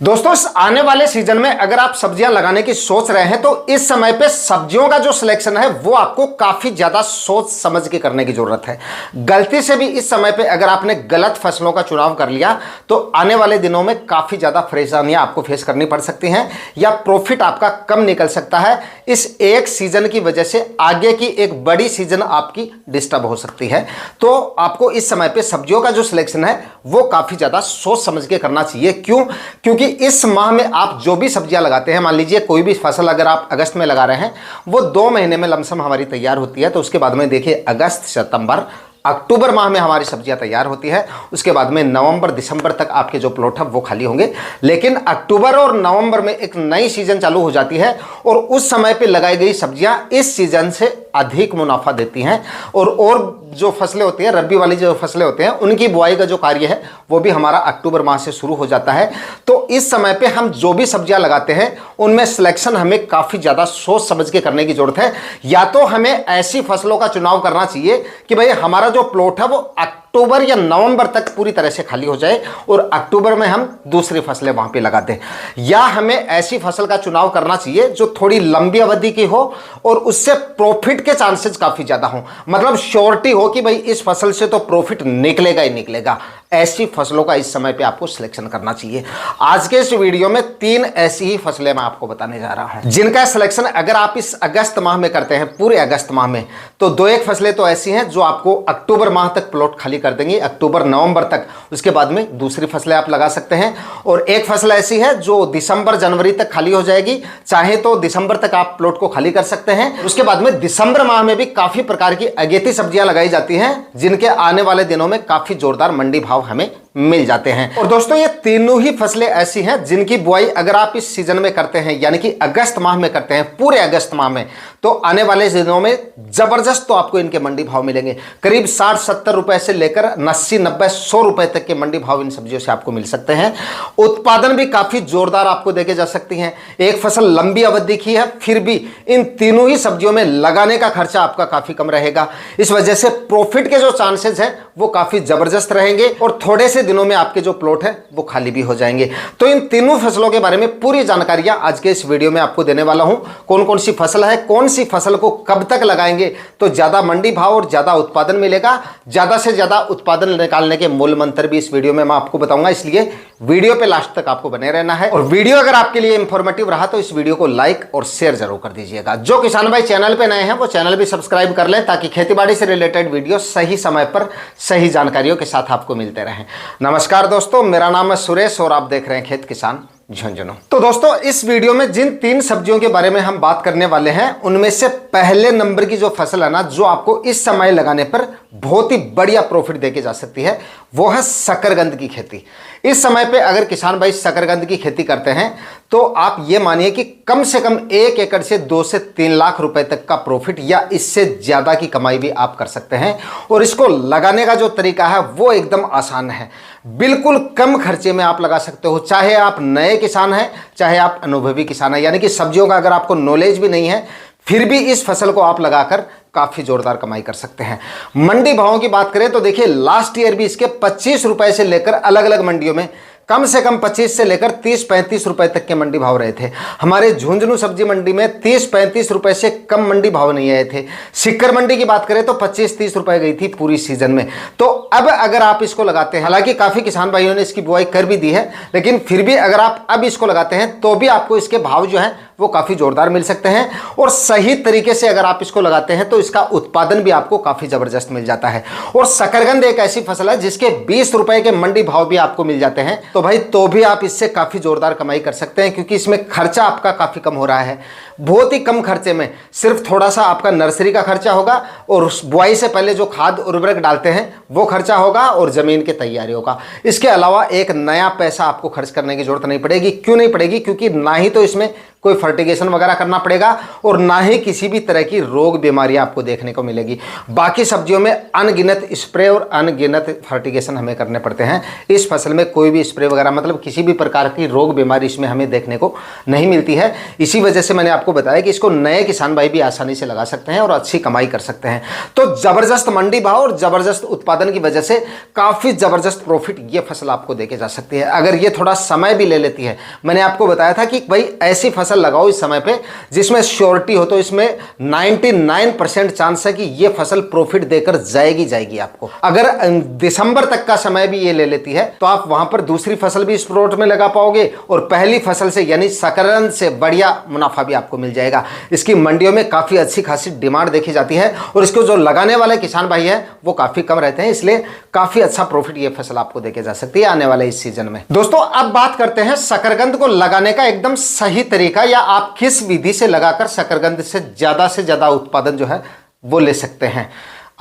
दोस्तों इस आने वाले सीजन में अगर आप सब्जियां लगाने की सोच रहे हैं तो इस समय पे सब्जियों का जो सिलेक्शन है वो आपको काफी ज्यादा सोच समझ के करने की जरूरत है। गलती से भी इस समय पे अगर आपने गलत फसलों का चुनाव कर लिया तो आने वाले दिनों में काफी ज्यादा परेशानियां आपको फेस करनी पड़ सकती हैं या प्रॉफिट आपका कम निकल सकता है। इस एक सीजन की वजह से आगे की एक बड़ी सीजन आपकी डिस्टर्ब हो सकती है। तो आपको इस समय पे सब्जियों का जो सिलेक्शन है वो काफी ज्यादा सोच समझ के करना चाहिए। क्योंकि इस माह में आप जो भी सब्जियां लगाते हैं, मान लीजिए कोई भी फसल अगर आप अगस्त में लगा रहे हैं वो 2 महीने में लमसम हमारी तैयार होती है। तो उसके बाद में देखिए अगस्त, सितंबर, अक्टूबर माह में हमारी सब्जियां तैयार होती है। उसके बाद में नवंबर, दिसंबर तक आपके जो प्लॉट है वो खाली होंगे। लेकिन अक्टूबर और नवंबर में एक नई सीजन चालू हो जाती है और उस समय पे लगाई गई सब्जियां इस सीजन से अधिक मुनाफा देती हैं। और जो फसलें होती हैं, रबी वाली जो फसलें होती हैं, उनकी बुआई का जो कार्य है वो भी हमारा अक्टूबर माह से शुरू हो जाता है। तो इस समय पे हम जो भी सब्जियां लगाते हैं उनमें सिलेक्शन हमें काफी ज्यादा सोच समझ के करने की जरूरत है। या तो हमें ऐसी फसलों का चुनाव करना चाहिए कि भाई हमारा जो प्लॉट है वो अक्टूबर या नवंबर तक पूरी तरह से खाली हो जाए और अक्टूबर में हम दूसरी फसलें वहां पे लगा दें। या हमें ऐसी फसल का चुनाव करना चाहिए जो थोड़ी लंबी अवधि की हो और उससे प्रॉफिट के चांसेस काफी ज्यादा हो, मतलब श्योरिटी हो कि भाई इस फसल से तो प्रॉफिट निकलेगा ही निकलेगा। ऐसी फसलों का इस समय पे आपको सिलेक्शन करना चाहिए। आज के इस वीडियो में 3 ऐसी ही फसलें मैं आपको बताने जा रहा हूं जिनका सिलेक्शन अगर आप इस अगस्त माह में करते हैं, पूरे अगस्त माह में, तो 2-1 फसलें तो ऐसी हैं जो आपको अक्टूबर माह तक प्लॉट खाली कर देंगी, अक्टूबर नवंबर तक। उसके बाद में दूसरी फसलें आप लगा सकते हैं। और एक फसल ऐसी है जो दिसंबर जनवरी तक खाली हो जाएगी, चाहे तो दिसंबर तक आप प्लॉट को खाली कर सकते हैं। उसके बाद में दिसंबर माह में भी काफी प्रकार की अगेती सब्जियां लगाई जाती हैं जिनके आने वाले दिनों में काफी जोरदार मंडी भाव हमें मिल जाते हैं। और दोस्तों ये तीनों ही फसलें ऐसी हैं जिनकी बुआई अगर आप इस सीजन में करते हैं, यानी कि अगस्त माह में करते हैं, पूरे अगस्त माह में, तो आने वाले दिनों में जबरदस्त तो आपको इनके मंडी भाव मिलेंगे। करीब 60-70 रुपए से लेकर 80-90-100 रुपए तक के मंडी भाव इन सब्जियों से आपको मिल सकते हैं। उत्पादन भी काफी जोरदार आपको देके जा सकती हैं। एक फसल लंबी अवधि की है, फिर भी इन तीनों ही सब्जियों में लगाने का खर्चा आपका काफी कम रहेगा। इस वजह से प्रॉफिट के जो चांसेस हैं वो काफी जबरदस्त रहेंगे और थोड़े से दिनों में आपके जो प्लॉट है वो खाली भी हो जाएंगे। तो इन तीनों फसलों के बारे में पूरी जानकारियां आज के इस वीडियो में आपको देने वाला हूं। कौन कौन सी फसल है, कौन सी फसल को कब तक लगाएंगे तो ज्यादा मंडी भाव और ज्यादा उत्पादन मिलेगा, ज्यादा से ज्यादा उत्पादन निकालने के मूल मंत्र भी इस वीडियो में मैं आपको बताऊंगा। इसलिए वीडियो पे लास्ट तक आपको बने रहना है। और वीडियो अगर आपके लिए इंफॉर्मेटिव रहा तो इस वीडियो को लाइक और शेयर जरूर कर दीजिएगा। जो किसान भाई चैनल पे नए हैं वो चैनल भी सब्सक्राइब कर लें ताकि खेतीबाड़ी से रिलेटेड वीडियो सही समय पर सही जानकारियों के साथ आपको मिलते रहें। नमस्कार दोस्तों, मेरा नाम है सुरेश और आप देख रहे हैं खेत किसान झुंझुनू। तो दोस्तों इस वीडियो में जिन 3 सब्जियों के बारे में हम बात करने वाले हैं उनमें से पहले नंबर की जो फसल है ना, जो आपको इस समय लगाने पर बहुत ही बढ़िया प्रॉफिट देके जा सकती है, वो है शकरकंद की खेती। इस समय पे अगर किसान भाई शकरकंद की खेती करते हैं तो आप ये मानिए कि कम से कम 1 एकड़ से 2 से 3 लाख रुपए तक का प्रॉफिट या इससे ज्यादा की कमाई भी आप कर सकते हैं। और इसको लगाने का जो तरीका है वो एकदम आसान है। बिल्कुल कम खर्चे में आप लगा सकते हो, चाहे आप नए किसान हैं चाहे आप अनुभवी किसान हैं, यानी कि सब्जियों का अगर आपको नॉलेज भी नहीं है फिर भी इस फसल को आप लगाकर काफी जोरदार कमाई कर सकते हैं। मंडी भावों की बात करें तो देखिए लास्ट ईयर भी इसके 25 रुपए से लेकर अलग अलग मंडियों में कम से कम 25 से लेकर 30-35 रुपए तक के मंडी भाव रहे थे। हमारे झुंझुनू सब्जी मंडी में 30-35 रुपए से कम मंडी भाव नहीं आए थे। सिक्कर मंडी की बात करें तो 25-30 रुपए गई थी पूरी सीजन में। तो अब अगर आप इसको लगाते हैं, हालांकि काफी किसान भाइयों ने इसकी बुआई कर भी दी है, लेकिन फिर भी अगर आप अब इसको लगाते हैं तो भी आपको इसके भाव जो है वो काफी जोरदार मिल सकते हैं। और सही तरीके से अगर आप इसको लगाते हैं तो इसका उत्पादन भी आपको काफी जबरदस्त मिल जाता है। और शकरकंद एक ऐसी फसल है जिसके 20 रुपए के मंडी भाव भी आपको मिल जाते हैं, तो भाई तो भी आप इससे काफी जोरदार कमाई कर सकते हैं क्योंकि इसमें खर्चा आपका काफी कम हो रहा है। बहुत ही कम खर्चे में सिर्फ थोड़ा सा आपका नर्सरी का खर्चा होगा और बुआई से पहले जो खाद उर्वरक डालते हैं वो खर्चा होगा और जमीन की तैयारी होगा। इसके अलावा एक नया पैसा आपको खर्च करने की जरूरत नहीं पड़ेगी। क्यों नहीं पड़ेगी? क्योंकि ना ही तो इसमें कोई फर्टिगेशन वगैरह करना पड़ेगा और ना ही किसी भी तरह की रोग बीमारियां आपको देखने को मिलेगी। बाकी सब्जियों में अनगिनत स्प्रे और अनगिनत फर्टिगेशन हमें करने पड़ते हैं। इस फसल में कोई भी स्प्रे वगैरह मतलब किसी भी प्रकार की रोग बीमारी इसमें हमें देखने को नहीं मिलती है। इसी वजह से मैंने आपको बताया कि इसको नए किसान भाई भी आसानी से लगा सकते हैं और अच्छी कमाई कर सकते हैं। तो जबरदस्त मंडी भाव और जबरदस्त उत्पादन की वजह से काफी जबरदस्त प्रॉफिट ये फसल आपको देके जा सकती है, अगर ये थोड़ा समय भी ले लेती है। मैंने आपको बताया था कि भाई ऐसी फसल लगाओ इस समय पे जिसमें श्योरिटी हो, तो इसमें 99% चांस है कि ये फसल प्रॉफिट देकर जाएगी आपको। अगर दिसंबर तक का समय भी ये ले लेती है तो आप वहां पर दूसरी फसल भी इस प्लॉट में लगा पाओगे और पहली फसल से यानी शकरकंद से बढ़िया मुनाफा भी आपको मिल जाएगा। इसकी मंडियों में काफी अच्छी खासी डिमांड देखी जाती है और इसको जो लगाने वाले किसान भाई हैं वो काफी कम रहते हैं, इसलिए काफी अच्छा प्रॉफिट ये फसल आपको देके जा सकती है आने वाले इस सीजन में। दोस्तों अब बात करते हैं शकरकंद को लगाने का एकदम सही तरीका, या आप किस विधि से लगाकर शकरकंद से ज्यादा उत्पादन जो है वो ले सकते हैं।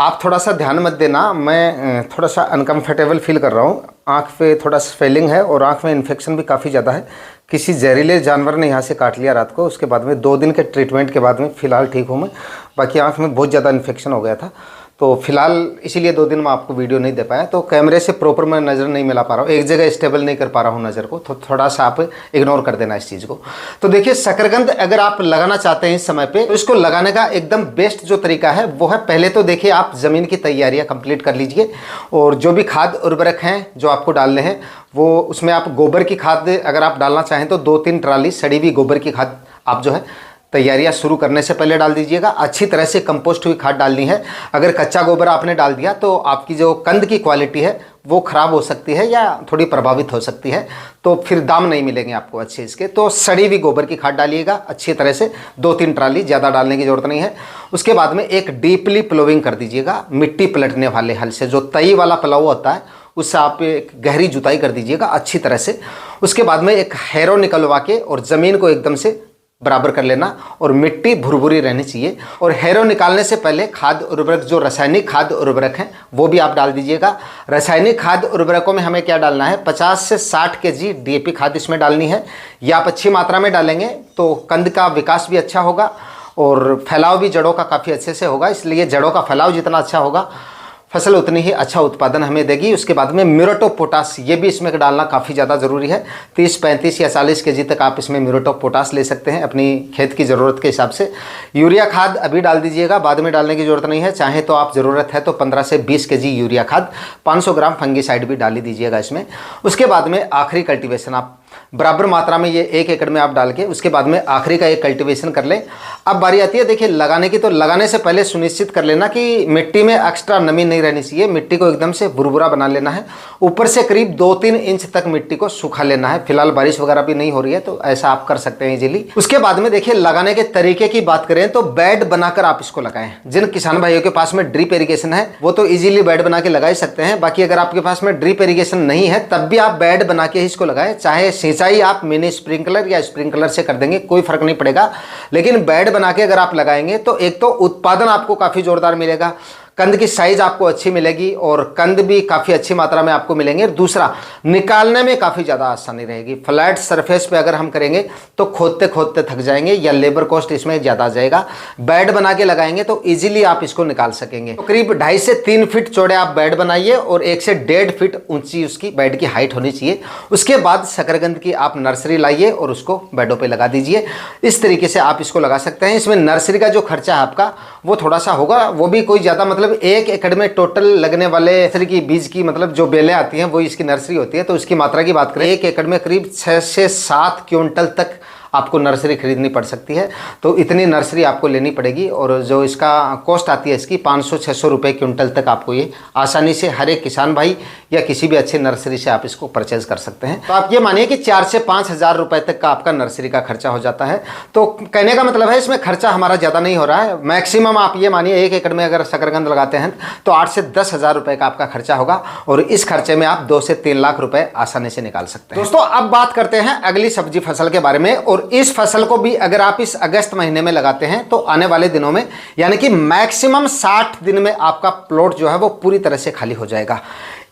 आप थोड़ा सा ध्यान मत देना, मैं थोड़ा सा अनकंफर्टेबल फील कर रहा हूँ, आँख पे थोड़ा स्वेलिंग है और आँख में इन्फेक्शन भी काफ़ी ज़्यादा है। किसी जहरीले जानवर ने यहाँ से काट लिया रात को, उसके बाद में 2 दिन के ट्रीटमेंट के बाद में फ़िलहाल ठीक हूँ मैं। बाकी आँख में बहुत ज़्यादा इन्फेक्शन हो गया था, तो फिलहाल इसीलिए 2 दिन में आपको वीडियो नहीं दे पाया। तो कैमरे से प्रॉपर मैं नज़र नहीं मिला पा रहा हूँ, एक जगह स्टेबल नहीं कर पा रहा हूँ नज़र को, तो थोड़ा सा आप इग्नोर कर देना इस चीज़ को। तो देखिए शकरकंद अगर आप लगाना चाहते हैं इस समय पे, तो इसको लगाने का एकदम बेस्ट जो तरीका है वो है, पहले तो देखिए आप ज़मीन की तैयारियाँ कंप्लीट कर लीजिए और जो भी खाद उर्वरक हैं जो आपको डालने हैं वो उसमें आप गोबर की खाद अगर आप डालना चाहें तो 2-3 ट्राली सड़ी हुई गोबर की खाद आप जो है तैयारियां शुरू करने से पहले डाल दीजिएगा। अच्छी तरह से कंपोस्ट हुई खाद डालनी है। अगर कच्चा गोबर आपने डाल दिया तो आपकी जो कंद की क्वालिटी है वो ख़राब हो सकती है या थोड़ी प्रभावित हो सकती है, तो फिर दाम नहीं मिलेंगे आपको अच्छे इसके। तो सड़ी हुई गोबर की खाद डालिएगा अच्छी तरह से, 2-3 ट्राली, ज़्यादा डालने की ज़रूरत नहीं है। उसके बाद में एक डीपली प्लोविंग कर दीजिएगा मिट्टी पलटने वाले हल से, जो तई वाला प्लाव होता है उससे आप एक गहरी जुताई कर दीजिएगा अच्छी तरह से। उसके बाद में एक हैरो निकलवा के और ज़मीन को एकदम से बराबर कर लेना और मिट्टी भुरभुरी रहनी चाहिए। और हैरो निकालने से पहले खाद उर्वरक, जो रासायनिक खाद उर्वरक हैं वो भी आप डाल दीजिएगा। रासायनिक खाद उर्वरकों में हमें क्या डालना है, 50 से 60 kg DAP खाद इसमें डालनी है। ये आप अच्छी मात्रा में डालेंगे तो कंद का विकास भी अच्छा होगा और फैलाव भी जड़ों का काफ़ी अच्छे से होगा, इसलिए जड़ों का फैलाव जितना अच्छा होगा फसल उतनी ही अच्छा उत्पादन हमें देगी। उसके बाद में म्यूरेट ऑफ पोटास ये भी इसमें डालना काफ़ी ज़्यादा ज़रूरी है। 30, 35 या 40 kg तक आप इसमें म्यूरेट ऑफ पोटास ले सकते हैं अपनी खेत की ज़रूरत के हिसाब से। यूरिया खाद अभी डाल दीजिएगा, बाद में डालने की ज़रूरत नहीं है। चाहे तो आप ज़रूरत है तो 15 से 20 kg यूरिया खाद, 500 ग्राम फंगीसाइड भी डाल ही दीजिएगा इसमें। उसके बाद में आखिरी कल्टिवेशन आप बराबर मात्रा में ये 1 एकड़ में आप डाल के उसके बाद में आखिरी का एक कल्टीवेशन कर लें। अब बारी आती है देखिए लगाने की, तो लगाने से पहले सुनिश्चित कर लेना कि मिट्टी में एक्स्ट्रा नमी नहीं रहनी चाहिए, मिट्टी को एकदम से भुरभुरा बना लेना है। ऊपर से करीब 2-3 इंच तक मिट्टी को सूखा लेना है। फिलहाल बारिश वगैरह भी नहीं हो रही है तो ऐसा आप कर सकते हैं इजीली। उसके बाद में देखिए लगाने के तरीके की बात करें तो बेड बनाकर आप इसको लगाएं। जिन किसान भाइयों के पास में ड्रिप इरीगेशन है वो तो इजीली बेड बना के लगा ही सकते हैं। बाकी अगर आपके पास में ड्रिप इरीगेशन नहीं है तब भी आप बेड बना के ही इसको लगाएं। चाहे सिंचाई आप मिनी स्प्रिंकलर या स्प्रिंकलर से कर देंगे कोई फर्क नहीं पड़ेगा, लेकिन बेड बना के अगर आप लगाएंगे तो एक तो उत्पादन आपको काफी जोरदार मिलेगा, कंद की साइज आपको अच्छी मिलेगी और कंद भी काफ़ी अच्छी मात्रा में आपको मिलेंगे। दूसरा, निकालने में काफ़ी ज़्यादा आसानी रहेगी। फ्लैट सरफेस पे अगर हम करेंगे तो खोदते खोदते थक जाएंगे या लेबर कॉस्ट इसमें ज़्यादा आ जाएगा। बेड बना के लगाएंगे तो इजीली आप इसको निकाल सकेंगे। तो करीब 2.5 से 3 फीट चौड़े आप बेड बनाइए और 1 से 1.5 फीट ऊंची उसकी बेड की हाइट होनी चाहिए। उसके बाद शकरकंद की आप नर्सरी लाइए और उसको बेडों पर लगा दीजिए। इस तरीके से आप इसको लगा सकते हैं। इसमें नर्सरी का जो खर्चा है आपका वो थोड़ा सा होगा, वो भी कोई ज़्यादा मतलब 1 एकड़ में टोटल लगने वाले नर्सरी की बीज की मतलब जो बेलें आती हैं वो इसकी नर्सरी होती है। तो इसकी मात्रा की बात करें 1 एकड़ में करीब 6 से 7 क्विंटल तक आपको नर्सरी खरीदनी पड़ सकती है। तो इतनी नर्सरी आपको लेनी पड़ेगी और जो इसका कॉस्ट आती है इसकी 500-600 रुपये क्विंटल तक आपको ये आसानी से हर एक किसान भाई या किसी भी अच्छे नर्सरी से आप इसको परचेज कर सकते हैं। तो आप ये मानिए कि 4 से 5 हज़ार रुपये तक का आपका नर्सरी का खर्चा हो जाता है। तो कहने का मतलब है इसमें खर्चा हमारा ज़्यादा नहीं हो रहा है। मैक्सिमम आप ये मानिए 1 एकड़ में अगर शकरकंद लगाते हैं तो 8 से 10 हज़ार रुपये का आपका खर्चा होगा और इस खर्चे में आप 2 से 3 लाख रुपये आसानी से निकाल सकते हैं। दोस्तों अब बात करते हैं अगली सब्जी फसल के बारे में। और इस फसल को भी अगर आप इस अगस्त महीने में लगाते हैं तो आने वाले दिनों में यानी कि मैक्सिमम 60 दिन में आपका प्लॉट जो है वो पूरी तरह से खाली हो जाएगा।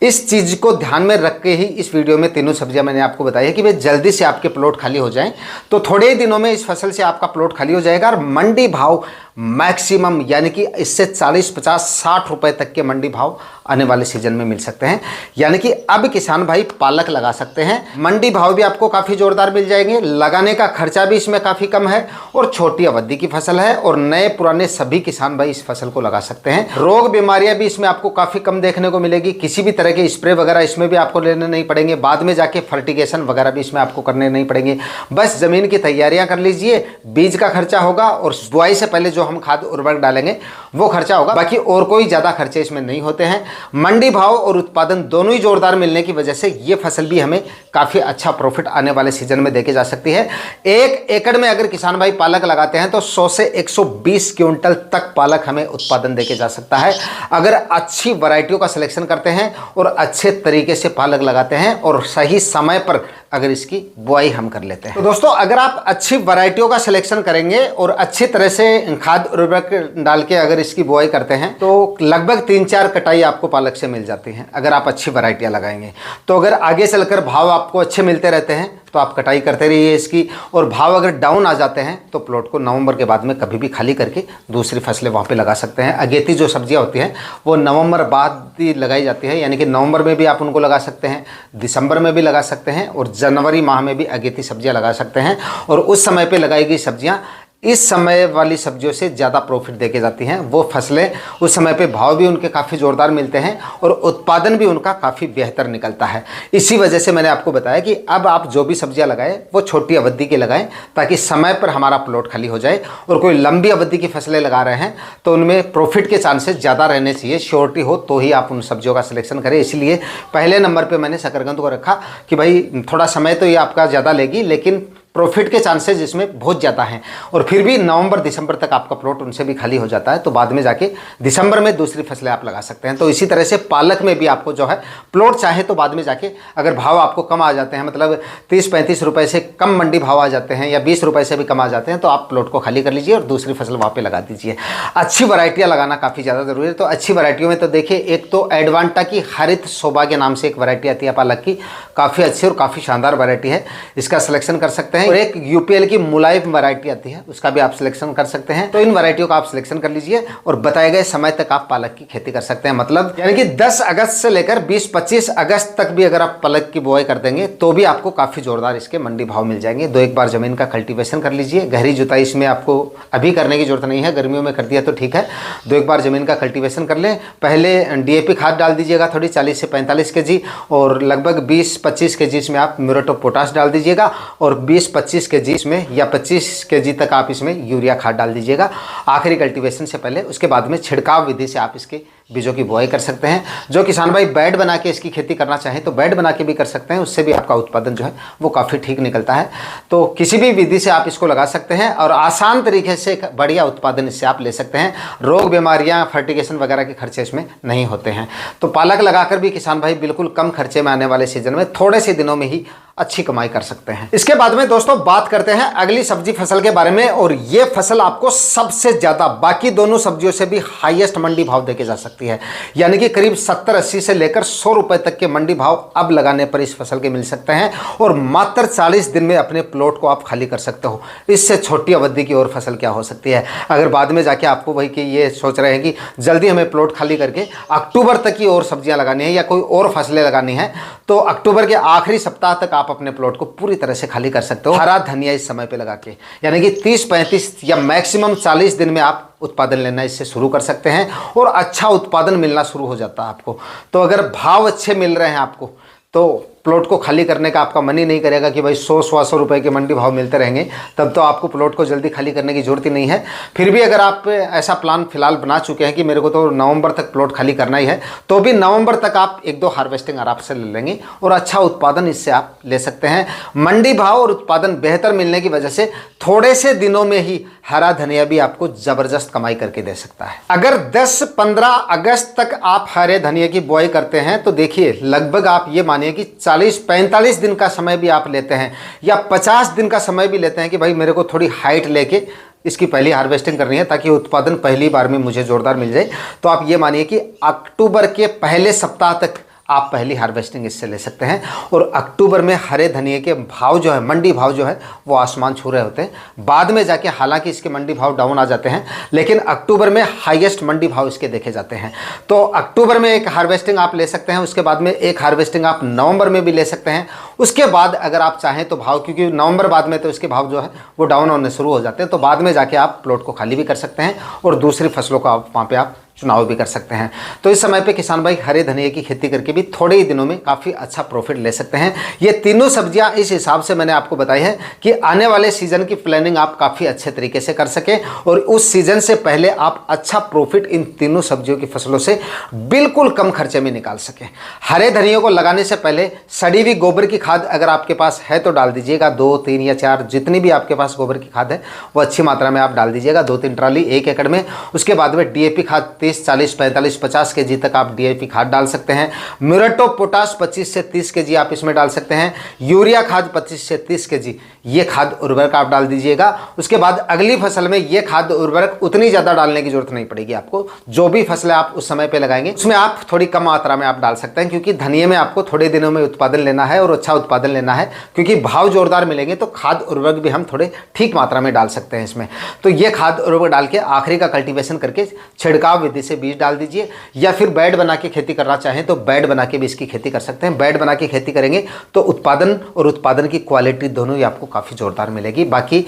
इस चीज़ को ध्यान में रख के ही इस वीडियो में तीनों सब्जियां मैंने आपको बताई है कि भाई जल्दी से आपके प्लॉट खाली हो जाएं। तो थोड़े ही दिनों में इस फसल से आपका प्लॉट खाली हो जाएगा और मंडी भाव मैक्सिमम यानी कि इससे 40, 50, 60 रुपए तक के मंडी भाव आने वाले सीजन में मिल सकते हैं। यानी कि अब किसान भाई पालक लगा सकते हैं। मंडी भाव भी आपको काफ़ी जोरदार मिल जाएंगे, लगाने का खर्चा भी इसमें काफ़ी कम है और छोटी अवधि की फसल है और नए पुराने सभी किसान भाई इस फसल को लगा सकते हैं। रोग बीमारियां भी इसमें आपको काफ़ी कम देखने को मिलेगी। किसी भी तरह के स्प्रे वगैरह इसमें भी आपको लेने नहीं पड़ेंगे। बाद में जाके फर्टिगेशन वगैरह भी इसमें आपको करने नहीं पड़ेंगे। बस ज़मीन की तैयारियां कर लीजिए, बीज का खर्चा होगा और बुआई से पहले जो हम खाद उर्वरक डालेंगे वो खर्चा होगा। बाकी और कोई ज़्यादा खर्चे इसमें नहीं होते हैं। मंडी भाव और उत्पादन दोनों ही जोरदार मिलने की वजह से ये फसल भी हमें काफ़ी अच्छा प्रॉफिट आने वाले सीजन में देके जा सकती है। 1 एकड़ में अगर किसान भाई पालक लगाते हैं तो 100 से 120 क्विंटल तक पालक हमें उत्पादन देके जा सकता है अगर अच्छी वैरायटियों का सिलेक्शन करते हैं और अच्छे तरीके से पालक लगाते हैं और सही समय पर अगर इसकी बुआई हम कर लेते हैं। तो दोस्तों अगर आप अच्छी वैरायटियों का सिलेक्शन करेंगे और अच्छी तरह से खाद उर्वरक डाल के अगर इसकी बुआई करते हैं तो लगभग 3-4 कटाई आपको पालक से मिल जाती हैं अगर आप अच्छी वैरायटियां लगाएंगे। तो अगर आगे चलकर भाव आपको अच्छे मिलते रहते हैं तो आप कटाई करते रहिए इसकी, और भाव अगर डाउन आ जाते हैं तो प्लॉट को नवंबर के बाद में कभी भी खाली करके दूसरी फसलें वहाँ पे लगा सकते हैं। अगेती जो सब्जियां होती हैं वो नवंबर बाद ही लगाई जाती है, यानी कि नवंबर में भी आप उनको लगा सकते हैं, दिसंबर में भी लगा सकते हैं और जनवरी माह में भी अगेती सब्जियां लगा सकते हैं। और उस समय पर लगाई गई सब्जियाँ इस समय वाली सब्जियों से ज़्यादा प्रॉफिट देके जाती हैं। वो फसलें उस समय पे भाव भी उनके काफ़ी ज़ोरदार मिलते हैं और उत्पादन भी उनका काफ़ी बेहतर निकलता है। इसी वजह से मैंने आपको बताया कि अब आप जो भी सब्जियां लगाएं वो छोटी अवधि की लगाएं ताकि समय पर हमारा प्लॉट खाली हो जाए। और कोई लंबी अवधि की फसलें लगा रहे हैं तो उनमें प्रॉफिट के चांसेस ज़्यादा रहने चाहिए, श्योरिटी हो तो ही आप उन सब्जियों का सिलेक्शन करें। इसलिए पहले नंबर पर मैंने शकरकंद को रखा कि भाई थोड़ा समय तो ये आपका ज़्यादा लेगी लेकिन प्रॉफिट के चांसेस इसमें बहुत ज़्यादा हैं। और फिर भी नवंबर दिसंबर तक आपका प्लॉट उनसे भी खाली हो जाता है तो बाद में जाके दिसंबर में दूसरी फसलें आप लगा सकते हैं। तो इसी तरह से पालक में भी आपको जो है प्लॉट चाहे तो बाद में जाके अगर भाव आपको कम आ जाते हैं, मतलब 30-35 रुपये से कम मंडी भाव आ जाते हैं या 20 रुपये से भी कम आ जाते हैं, तो आप प्लॉट को खाली कर लीजिए और दूसरी फसल वहाँ पर लगा दीजिए। अच्छी वैरायटियाँ लगाना काफ़ी ज़्यादा ज़रूरी है। तो अच्छी वैरायटियों में तो देखिए, एक तो एडवांटा की हरित शोभा के नाम से एक वैरायटी आती है पालक की, काफ़ी अच्छी और काफ़ी शानदार वैरायटी है, इसका सिलेक्शन कर सकते हैं। और एक यूपीएल की मुलायम वैरायटी आती है, उसका भी आप सिलेक्शन कर सकते हैं। तो इन वैरायटियों का आप सिलेक्शन कर लीजिए और बताए गए समय तक आप पालक की खेती कर सकते हैं। मतलब यानी कि 10 अगस्त से लेकर 20-25 अगस्त तक भी अगर आप पालक की बुआई कर देंगे तो भी आपको काफ़ी जोरदार इसके मंडी भाव मिल जाएंगे। 2-1 बार ज़मीन का कल्टीवेशन कर लीजिए। गहरी जुताई इसमें आपको अभी करने की जरूरत नहीं है, गर्मियों में कर दिया तो ठीक है। 2-1 बार ज़मीन का कल्टीवेशन कर लें। पहले डीएपी खाद डाल दीजिएगा थोड़ी 40 से 45 kg और लगभग 20-25 kg इसमें आप म्यूरेट ऑफ पोटाश डाल दीजिएगा और 20-25 kg इसमें या 25 kg तक आप इसमें यूरिया खाद डाल दीजिएगा आखिरी कल्टीवेशन से पहले। उसके बाद में छिड़काव विधि से आप इसके बीजों की बुआई कर सकते हैं। जो किसान भाई बेड बना के इसकी खेती करना चाहें तो बेड बना के भी कर सकते हैं, उससे भी आपका उत्पादन जो है वो काफ़ी ठीक निकलता है। तो किसी भी विधि से आप इसको लगा सकते हैं और आसान तरीके से एक बढ़िया उत्पादन इससे आप ले सकते हैं। रोग बीमारियां, फर्टिगेशन वगैरह के खर्चे इसमें नहीं होते हैं। तो पालक लगाकर भी किसान भाई बिल्कुल कम खर्चे में आने वाले सीजन में थोड़े से दिनों में ही अच्छी कमाई कर सकते हैं। इसके बाद में दोस्तों बात करते हैं अगली सब्जी फसल के बारे में, और ये फसल आपको सबसे ज्यादा बाकी दोनों सब्जियों से भी हाईएस्ट मंडी भाव देके जा सकती है। यानी कि करीब 70-80 से लेकर 100 रुपए तक के मंडी भाव अब लगाने पर इस फसल के मिल सकते हैं और मात्र 40 दिन में अपने प्लॉट को आप खाली कर सकते हो। इससे छोटी अवधि की और फसल क्या हो सकती है। अगर बाद में जाके आपको वही कि ये सोच रहे हैं कि जल्दी हमें प्लॉट खाली करके अक्टूबर तक की और सब्जियां लगानी है या कोई और फसलें लगानी है, तो अक्टूबर के आखिरी सप्ताह तक आप अपने प्लॉट को पूरी तरह से खाली कर सकते हो हरा धनिया इस समय पे लगा के। यानी कि 30-35 या मैक्सिमम 40 दिन में आप उत्पादन लेना इससे शुरू कर सकते हैं और अच्छा उत्पादन मिलना शुरू हो जाता है आपको। तो अगर भाव अच्छे मिल रहे हैं आपको तो प्लॉट को खाली करने का आपका मन ही नहीं करेगा कि भाई 100-125 रुपए के मंडी भाव मिलते रहेंगे, तब तो आपको प्लॉट को जल्दी खाली करने की जरूरत ही नहीं है। फिर भी अगर आप ऐसा प्लान फिलहाल बना चुके हैं कि मेरे को तो नवंबर तक प्लॉट खाली करना ही है, तो भी नवंबर तक आप 1-2 हार्वेस्टिंग आराम से ले लेंगे और अच्छा उत्पादन इससे आप ले सकते हैं। मंडी भाव और उत्पादन बेहतर मिलने की वजह से थोड़े से दिनों में ही हरा धनिया भी आपको जबरदस्त कमाई करके दे सकता है। अगर 10-15 अगस्त तक आप हरे धनिया की बुआई करते हैं तो देखिए लगभग आप ये मानिए कि 40-45 दिन का समय भी आप लेते हैं या 50 दिन का समय भी लेते हैं कि भाई मेरे को थोड़ी हाइट लेके इसकी पहली हार्वेस्टिंग करनी है ताकि उत्पादन पहली बार में मुझे जोरदार मिल जाए, तो आप ये मानिए कि अक्टूबर के पहले सप्ताह तक आप पहली हार्वेस्टिंग इससे ले सकते हैं। और अक्टूबर में हरे धनिए के भाव जो है, मंडी भाव जो है वो आसमान छू रहे होते हैं। बाद में जाके हालांकि इसके मंडी भाव डाउन आ जाते हैं, लेकिन अक्टूबर में हाईएस्ट मंडी भाव इसके देखे जाते हैं। तो अक्टूबर में एक हार्वेस्टिंग आप ले सकते हैं, उसके बाद में एक हार्वेस्टिंग आप नवंबर में भी ले सकते हैं। उसके बाद अगर आप चाहें तो भाव, क्योंकि नवंबर बाद में तो इसके भाव जो है वो डाउन होने शुरू हो जाते हैं, तो बाद में जाके आप प्लॉट को खाली भी कर सकते हैं और दूसरी फसलों का वहाँ पे आप चुनाव भी कर सकते हैं। तो इस समय पे किसान भाई हरे धनिए की खेती करके भी थोड़े ही दिनों में काफ़ी अच्छा प्रॉफिट ले सकते हैं। ये तीनों सब्जियां इस हिसाब से मैंने आपको बताई है कि आने वाले सीजन की प्लानिंग आप काफ़ी अच्छे तरीके से कर सकें और उस सीजन से पहले आप अच्छा प्रॉफिट इन तीनों सब्जियों की फसलों से बिल्कुल कम खर्चे में निकाल सकें। हरे धनिए को लगाने से पहले सड़ी हुई गोबर की खाद अगर आपके पास है तो डाल दीजिएगा, 2, 3 या 4 जितनी भी आपके पास गोबर की खाद है वो अच्छी मात्रा में आप डाल दीजिएगा, 2-3 ट्राली 1 एकड़ में। उसके बाद में डीएपी खाद 30, 40, 45, 50 केजी तक आप डीएपी खाद डाल सकते हैं। म्यूरेट ऑफ पोटाश 25 से 30 केजी आप इसमें डाल सकते हैं। यूरिया खाद 25 से 30 केजी ये खाद उर्वरक आप डाल दीजिएगा। उसके बाद अगली फसल में ये खाद उर्वरक उतनी ज़्यादा डालने की जरूरत नहीं पड़ेगी आपको। जो भी फसलें आप उस समय पे लगाएंगे उसमें आप थोड़ी कम मात्रा में आप डाल सकते हैं, क्योंकि धनिये में आपको थोड़े दिनों में उत्पादन लेना है और अच्छा उत्पादन लेना है, क्योंकि भाव जोरदार मिलेंगे तो खाद उर्वरक भी हम थोड़े ठीक मात्रा में डाल सकते हैं इसमें। तो ये खाद उर्वरक डाल के आखिरी का कल्टीवेशन करके छिड़काव विधि से बीज डाल दीजिए, या फिर बेड बना के खेती करना चाहें तो बेड बना के भी इसकी खेती कर सकते हैं। बेड बना के खेती करेंगे तो उत्पादन और उत्पादन की क्वालिटी दोनों ही आपको काफ़ी जोरदार मिलेगी। बाकी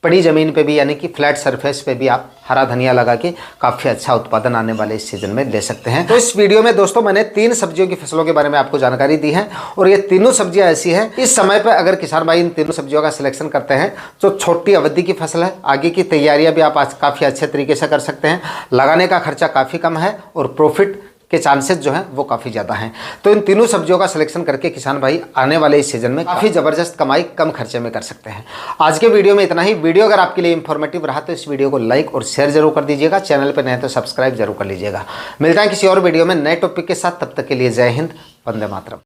पड़ी ज़मीन पे भी, यानी कि फ्लैट सरफेस पे भी आप हरा धनिया लगा के काफ़ी अच्छा उत्पादन आने वाले इस सीजन में ले सकते हैं। तो इस वीडियो में दोस्तों मैंने 3 सब्जियों की फसलों के बारे में आपको जानकारी दी है और ये तीनों सब्जियां ऐसी हैं, इस समय पे अगर किसान भाई इन तीनों सब्जियों का सिलेक्शन करते हैं तो छोटी अवधि की फसल है, आगे की तैयारियाँ भी आप आज काफ़ी अच्छे तरीके से कर सकते हैं, लगाने का खर्चा काफ़ी कम है और प्रॉफिट के चांसेस जो हैं वो काफ़ी ज़्यादा हैं। तो इन तीनों सब्जियों का सिलेक्शन करके किसान भाई आने वाले इस सीजन में काफ़ी ज़बरदस्त कमाई कम खर्चे में कर सकते हैं। आज के वीडियो में इतना ही। वीडियो अगर आपके लिए इंफॉर्मेटिव रहा तो इस वीडियो को लाइक और शेयर जरूर कर दीजिएगा। चैनल पर नए तो सब्सक्राइब जरूर कर लीजिएगा। मिलता है किसी और वीडियो में नए टॉपिक के साथ, तब तक के लिए जय हिंद, वंदे मातरम।